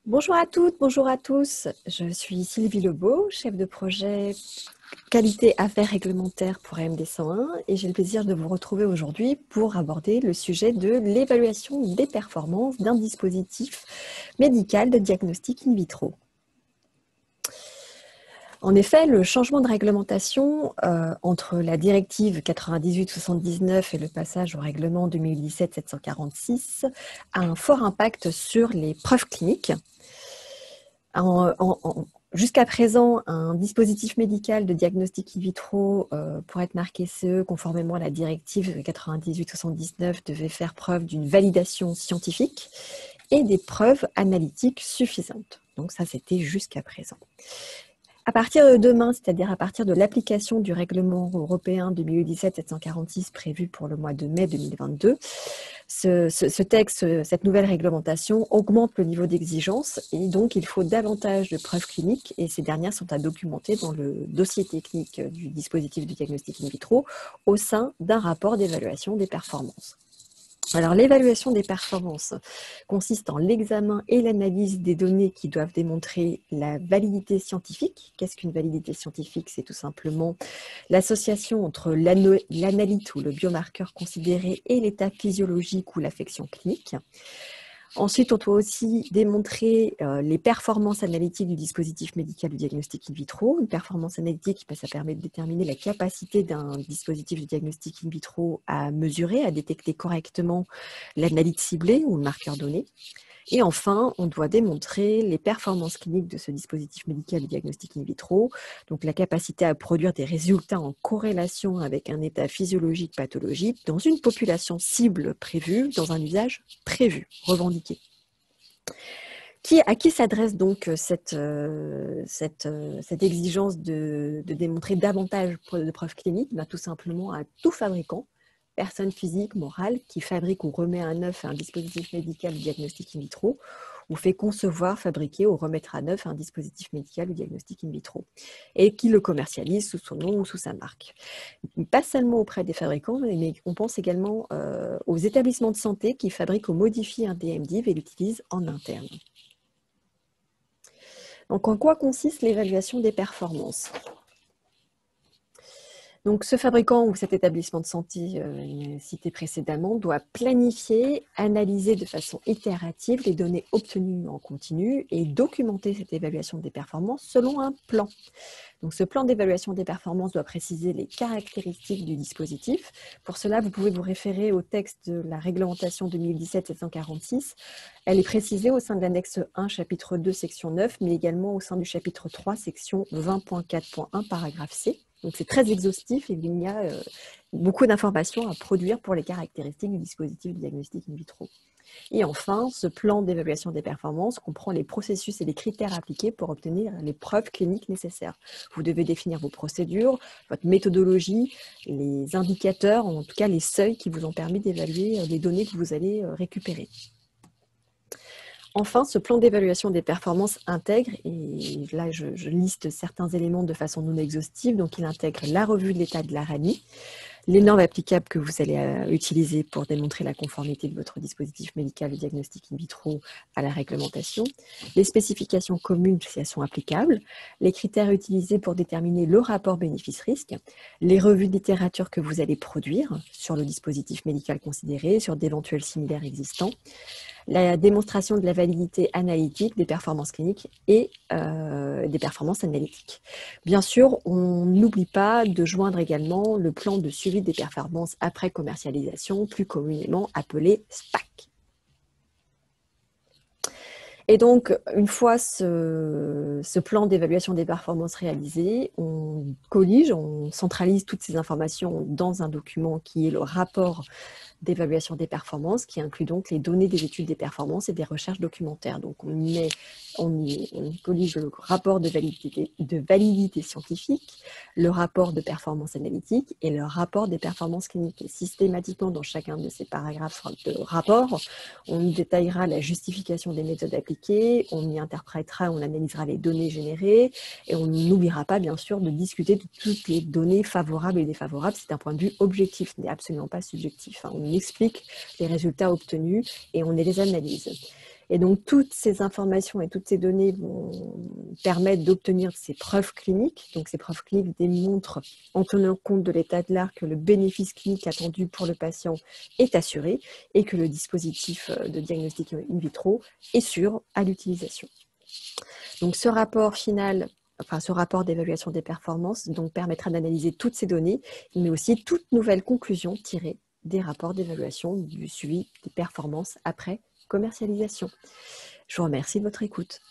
Bonjour à toutes, bonjour à tous. Je suis Sylvie Lebeau, chef de projet qualité affaires réglementaires pour AMD 101 et j'ai le plaisir de vous retrouver aujourd'hui pour aborder le sujet de l'évaluation des performances d'un dispositif médical de diagnostic in vitro. En effet, le changement de réglementation entre la directive 98/79 et le passage au règlement 2017/746 a un fort impact sur les preuves cliniques. Jusqu'à présent, un dispositif médical de diagnostic in vitro pour être marqué CE conformément à la directive 98/79 devait faire preuve d'une validation scientifique et des preuves analytiques suffisantes. Donc ça, c'était jusqu'à présent. À partir de demain, c'est-à-dire à partir de l'application du règlement européen 2017/746 prévu pour le mois de mai 2022, ce texte, cette nouvelle réglementation augmente le niveau d'exigence et donc il faut davantage de preuves cliniques et ces dernières sont à documenter dans le dossier technique du dispositif de diagnostic in vitro au sein d'un rapport d'évaluation des performances. Alors, l'évaluation des performances consiste en l'examen et l'analyse des données qui doivent démontrer la validité scientifique. Qu'est-ce qu'une validité scientifique? C'est tout simplement l'association entre l'analyte ou le biomarqueur considéré et l'état physiologique ou l'affection clinique. Ensuite, on doit aussi démontrer les performances analytiques du dispositif médical du diagnostic in vitro. Une performance analytique, ça permet de déterminer la capacité d'un dispositif de diagnostic in vitro à mesurer, à détecter correctement l'analyte ciblée ou le marqueur donné. Et enfin, on doit démontrer les performances cliniques de ce dispositif médical de diagnostic in vitro, donc la capacité à produire des résultats en corrélation avec un état physiologique pathologique dans une population cible prévue, dans un usage prévu, revendiqué. À qui s'adresse donc cette exigence de démontrer davantage de preuves cliniques? Tout simplement à tout fabricant, personne physique, morale, qui fabrique ou remet à neuf un dispositif médical de diagnostic in vitro, ou fait concevoir, fabriquer ou remettre à neuf un dispositif médical de diagnostic in vitro, et qui le commercialise sous son nom ou sous sa marque. Pas seulement auprès des fabricants, mais on pense également aux établissements de santé qui fabriquent ou modifient un DMDIV et l'utilisent en interne. Donc, en quoi consiste l'évaluation des performances? Donc, ce fabricant ou cet établissement de santé cité précédemment doit planifier, analyser de façon itérative les données obtenues en continu et documenter cette évaluation des performances selon un plan. Donc, ce plan d'évaluation des performances doit préciser les caractéristiques du dispositif. Pour cela, vous pouvez vous référer au texte de la réglementation 2017/746. Elle est précisée au sein de l'annexe 1, chapitre 2, section 9, mais également au sein du chapitre 3, section 20.4.1, paragraphe C. Donc, c'est très exhaustif et il y a beaucoup d'informations à produire pour les caractéristiques du dispositif de diagnostic in vitro. Et enfin, ce plan d'évaluation des performances comprend les processus et les critères appliqués pour obtenir les preuves cliniques nécessaires. Vous devez définir vos procédures, votre méthodologie, les indicateurs, en tout cas les seuils qui vous ont permis d'évaluer les données que vous allez récupérer. Enfin, ce plan d'évaluation des performances intègre, et là je liste certains éléments de façon non exhaustive, donc il intègre la revue de l'état de la RANI, les normes applicables que vous allez utiliser pour démontrer la conformité de votre dispositif médical de diagnostic in vitro à la réglementation, les spécifications communes si elles sont applicables, les critères utilisés pour déterminer le rapport bénéfice-risque, les revues de littérature que vous allez produire sur le dispositif médical considéré, sur d'éventuels similaires existants, la démonstration de la validité analytique des performances cliniques et des performances analytiques. Bien sûr, on n'oublie pas de joindre également le plan de suivi des performances après commercialisation, plus communément appelé SPAC. Et donc, une fois ce plan d'évaluation des performances réalisé, on collige, on centralise toutes ces informations dans un document qui est le rapport d'évaluation des performances, qui inclut donc les données des études des performances et des recherches documentaires. Donc, on collige le rapport de validité scientifique, le rapport de performance analytique et le rapport des performances cliniques. Et systématiquement, dans chacun de ces paragraphes de rapport, on y détaillera la justification des méthodes appliquées, on y interprétera, on analysera les données générées et on n'oubliera pas, bien sûr, de discuter de toutes les données favorables et défavorables. C'est un point de vue objectif, ce n'est absolument pas subjectif. On explique les résultats obtenus et on les analyse. Et donc, toutes ces informations et toutes ces données vont permettre d'obtenir ces preuves cliniques. Donc, ces preuves cliniques démontrent, en tenant compte de l'état de l'art, que le bénéfice clinique attendu pour le patient est assuré et que le dispositif de diagnostic in vitro est sûr à l'utilisation. Donc, ce rapport final, ce rapport d'évaluation des performances, donc, permettra d'analyser toutes ces données, mais aussi toute nouvelle conclusion tirée des rapports d'évaluation du suivi des performances après commercialisation. Je vous remercie de votre écoute.